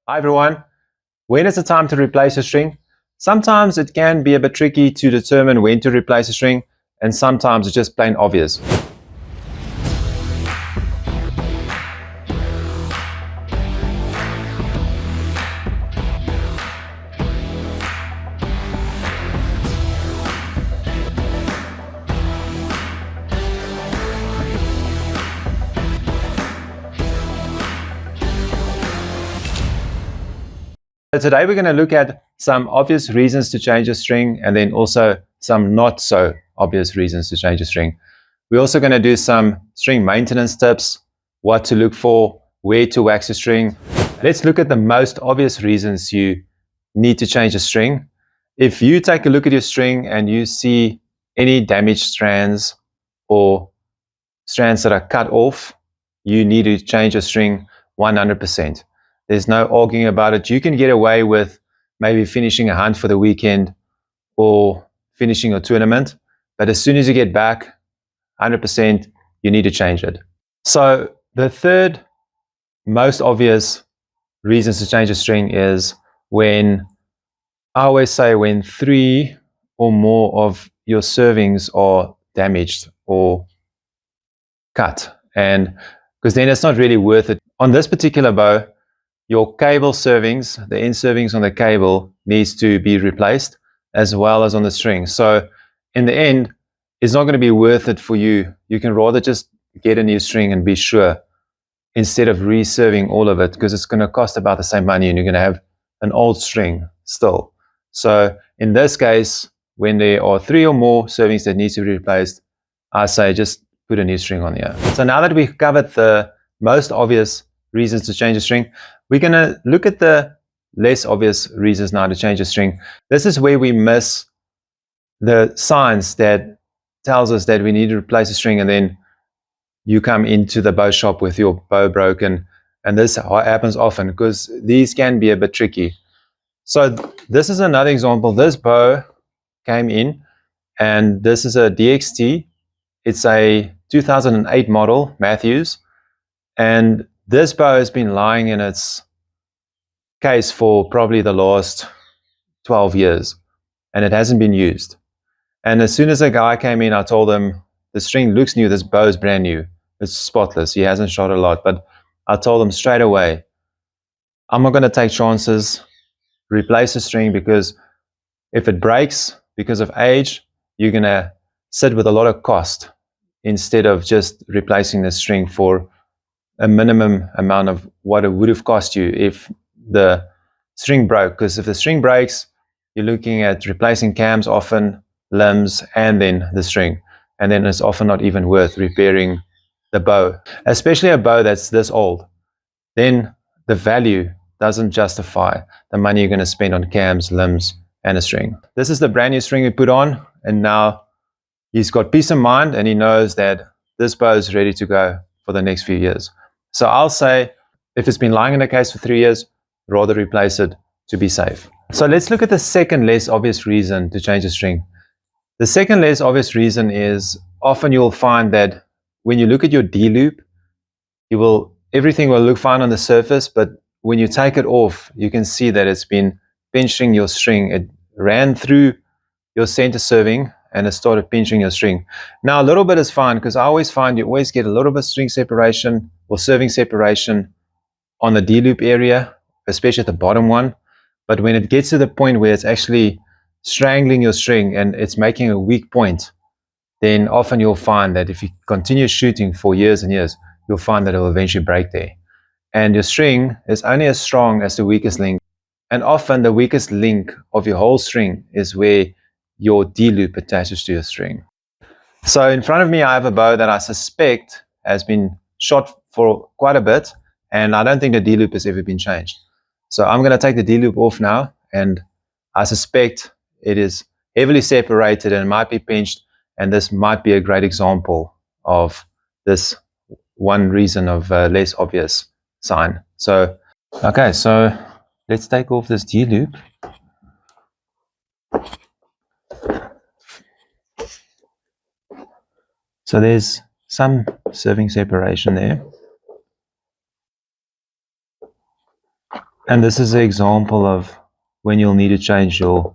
Hi everyone. When is the time to replace a string? Sometimes it can be a bit tricky to determine when to replace a string, and sometimes it's just plain obvious. So today we're going to look at some obvious reasons to change a string and then also some not so obvious reasons to change a string. We're also going to do some string maintenance tips, what to look for, where to wax a string. Let's look at the most obvious reasons you need to change a string. If you take a look at your string and you see any damaged strands or strands that are cut off, you need to change a string 100%. There's no arguing about it. You can get away with maybe finishing a hunt for the weekend or finishing a tournament, but as soon as you get back, 100%, you need to change it. So the third most obvious reasons to change a string is when, I always say, when 3 or more of your servings are damaged or cut, and because then it's not really worth it. On this particular bow, your cable servings, the end servings on the cable, needs to be replaced as well as on the string. So in the end, it's not going to be worth it for you. You can rather just get a new string and be sure instead of reserving all of it, because it's going to cost about the same money and you're going to have an old string still. So in this case, when there are 3 or more servings that need to be replaced, I say just put a new string on here. So now that we've covered the most obvious reasons to change a string, we're going to look at the less obvious reasons now to change a string. This is where we miss the signs that tells us that we need to replace a string, and then you come into the bow shop with your bow broken, and this happens often because these can be a bit tricky. So this is another example. This bow came in, and this is a DXT. It's a 2008 model, Matthews, and this bow has been lying in its case for probably the last 12 years, and it hasn't been used. And as soon as a guy came in, I told him, the string looks new, this bow is brand new, it's spotless, he hasn't shot a lot, but I told him straight away, I'm not going to take chances, replace the string, because if it breaks because of age, you're going to sit with a lot of cost instead of just replacing the string for a minimum amount of what it would have cost you if the string broke. Because if the string breaks, you're looking at replacing cams often, limbs, and then the string, and then it's often not even worth repairing the bow, especially a bow that's this old. Then the value doesn't justify the money you're going to spend on cams, limbs, and a string. This is the brand new string we put on, and now he's got peace of mind and he knows that this bow is ready to go for the next few years. So I'll say, if it's been lying in the case for 3 years, rather replace it to be safe. So let's look at the second less obvious reason to change a string. The second less obvious reason is often you'll find that when you look at your D loop, everything will look fine on the surface, but when you take it off, you can see that it's been pinching your string. It ran through your center serving and it started pinching your string. Now a little bit is fine, because I always find you always get a little bit of string separation or serving separation on the D loop area, especially at the bottom one. But when it gets to the point where it's actually strangling your string and it's making a weak point, then often you'll find that if you continue shooting for years and years, you'll find that it will eventually break there. And your string is only as strong as the weakest link. And often the weakest link of your whole string is where your D loop attaches to your string. So in front of me, I have a bow that I suspect has been shot for quite a bit, and I don't think the D loop has ever been changed. So I'm going to take the D loop off now, and I suspect it is heavily separated and might be pinched, and this might be a great example of this one reason of less obvious sign. So, okay, so let's take off this D loop. So there's some serving separation there. And this is an example of when you'll need to change your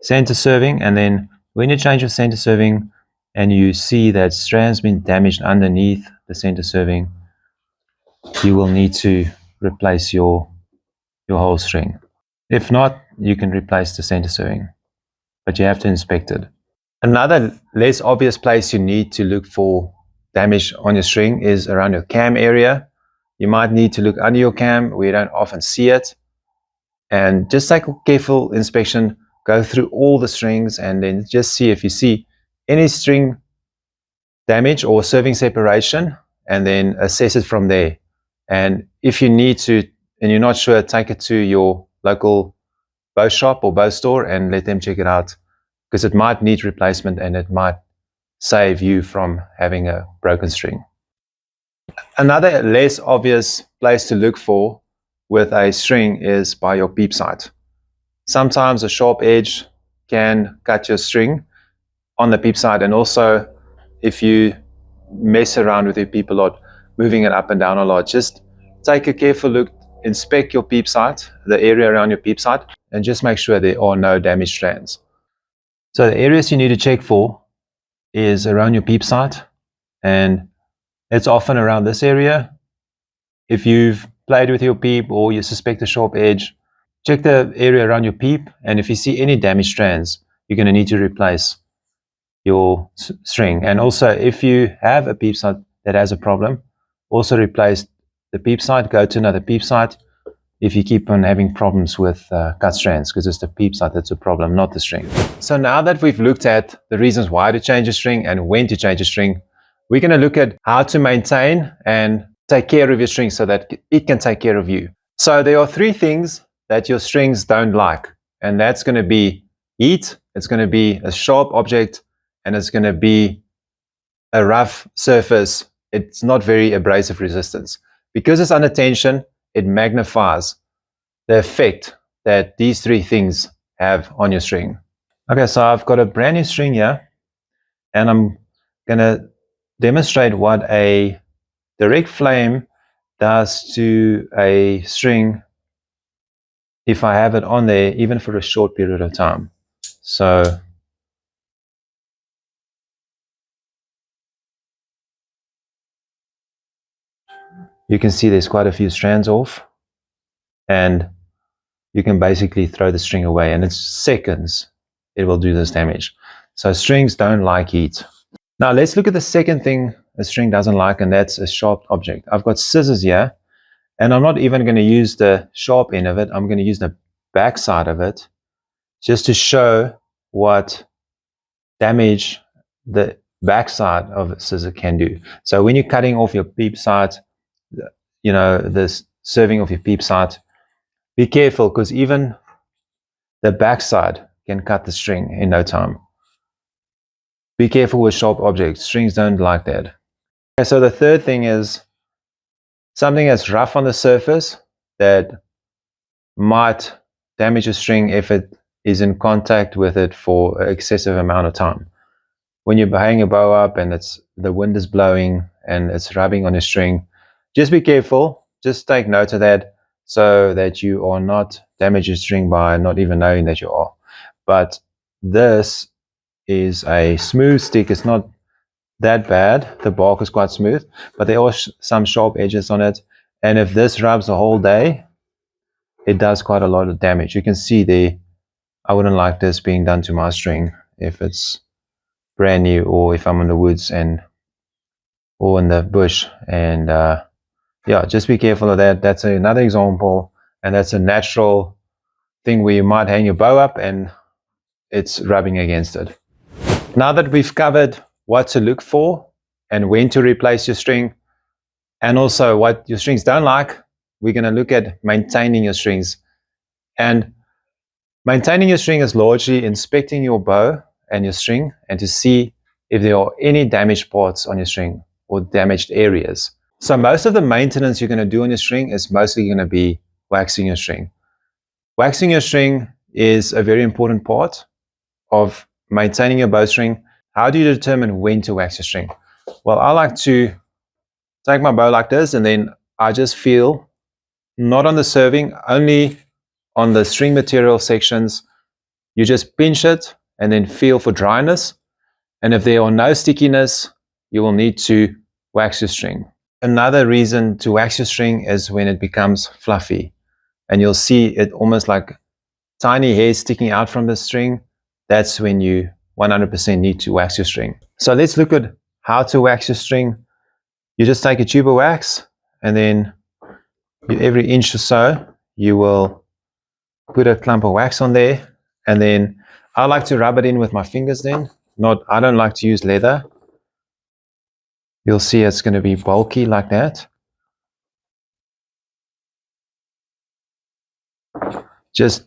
center serving. And then when you change your center serving and you see that strand's been damaged underneath the center serving, you will need to replace your whole string. If not, you can replace the center serving, but you have to inspect it. Another less obvious place you need to look for damage on your string is around your cam area. You might need to look under your cam where you don't often see it, and just take a careful inspection, go through all the strings, and then just see if you see any string damage or serving separation, and then assess it from there. And if you need to, and you're not sure, take it to your local bow shop or bow store and let them check it out, because it might need replacement and it might save you from having a broken string. Another less obvious place to look for with a string is by your peep sight. Sometimes a sharp edge can cut your string on the peep sight, and also if you mess around with your peep a lot, moving it up and down a lot, just take a careful look, inspect your peep sight, the area around your peep sight, and just make sure there are no damaged strands. So the areas you need to check for is around your peep sight, and it's often around this area. If you've played with your peep or you suspect a sharp edge, check the area around your peep, and if you see any damaged strands, you're going to need to replace your string. And also, if you have a peep sight that has a problem, also replace the peep sight, go to another peep sight if you keep on having problems with cut strands, because it's the peep sight that's a problem, not the string. So now that we've looked at the reasons why to change a string and when to change a string, we're going to look at how to maintain and take care of your string so that it can take care of you. So there are three things that your strings don't like, and that's going to be heat, it's going to be a sharp object, and it's going to be a rough surface. It's not very abrasive resistance. Because it's under tension, it magnifies the effect that these three things have on your string. Okay, so I've got a brand new string here, and I'm going to demonstrate what a direct flame does to a string if I have it on there, even for a short period of time. So you can see there's quite a few strands off, and you can basically throw the string away, and it's seconds it will do this damage. So strings don't like heat. Now let's look at the second thing a string doesn't like, and that's a sharp object. I've got scissors here, and I'm not even going to use the sharp end of it. I'm going to use the back side of it just to show what damage the backside of a scissor can do. So when you're cutting off your peep sight, the serving of your peep sight, be careful, because even the backside can cut the string in no time. Be careful with sharp objects. Strings don't like that. Okay, so the third thing is something that's rough on the surface that might damage a string if it is in contact with it for an excessive amount of time. When you're hanging a bow up and the wind is blowing and it's rubbing on your string, just be careful. Just take note of that so that you are not damaging your string by not even knowing that you are. But this is a smooth stick. It's not that bad. The bark is quite smooth, but there are some sharp edges on it. And if this rubs the whole day, it does quite a lot of damage. You can see there, I wouldn't like this being done to my string if it's brand new, or if I'm in the woods or in the bush. And yeah, just be careful of that. That's another example, and that's a natural thing where you might hang your bow up and it's rubbing against it. Now that we've covered what to look for and when to replace your string, and also what your strings don't like, we're going to look at maintaining your strings. And maintaining your string is largely inspecting your bow and your string and to see if there are any damaged parts on your string or damaged areas. So most of the maintenance you're going to do on your string is mostly going to be waxing your string. Waxing your string is a very important part of maintaining your bowstring. How do you determine when to wax your string? Well, I like to take my bow like this, and then I just feel not on the serving, only on the string material sections. You just pinch it and then feel for dryness. And if there are no stickiness, you will need to wax your string. Another reason to wax your string is when it becomes fluffy. And you'll see it almost like tiny hairs sticking out from the string. That's when you 100% need to wax your string. So let's look at how to wax your string. You just take a tube of wax, and then every inch or so, you will put a clump of wax on there. And then I like to rub it in with my fingers then. I don't like to use leather. You'll see it's going to be bulky like that. Just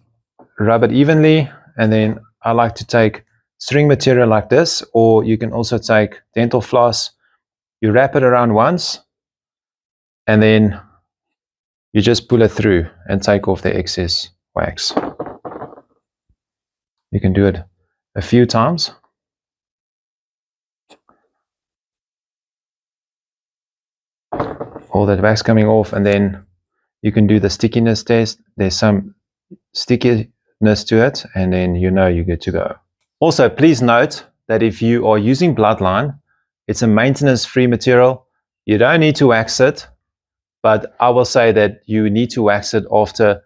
rub it evenly, and then I like to take string material like this, or you can also take dental floss. You wrap it around once, and then you just pull it through and take off the excess wax. You can do it a few times. All that wax coming off, and then you can do the stickiness test. There's some stickiness to it, and then you know you're good to go. Also, please note that if you are using Bloodline, it's a maintenance-free material. You don't need to wax it, but I will say that you need to wax it after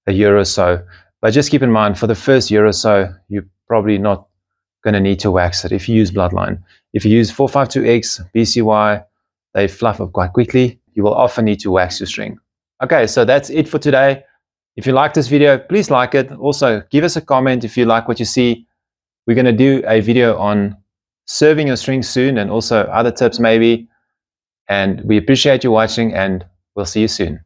a year or so. But just keep in mind, for the first year or so, you're probably not going to need to wax it if you use Bloodline. If you use 452X, BCY, they fluff up quite quickly. You will often need to wax your string. Okay, so that's it for today. If you like this video, please like it. Also, give us a comment if you like what you see. We're going to do a video on serving your strings soon, and also other tips maybe. And we appreciate you watching, and we'll see you soon.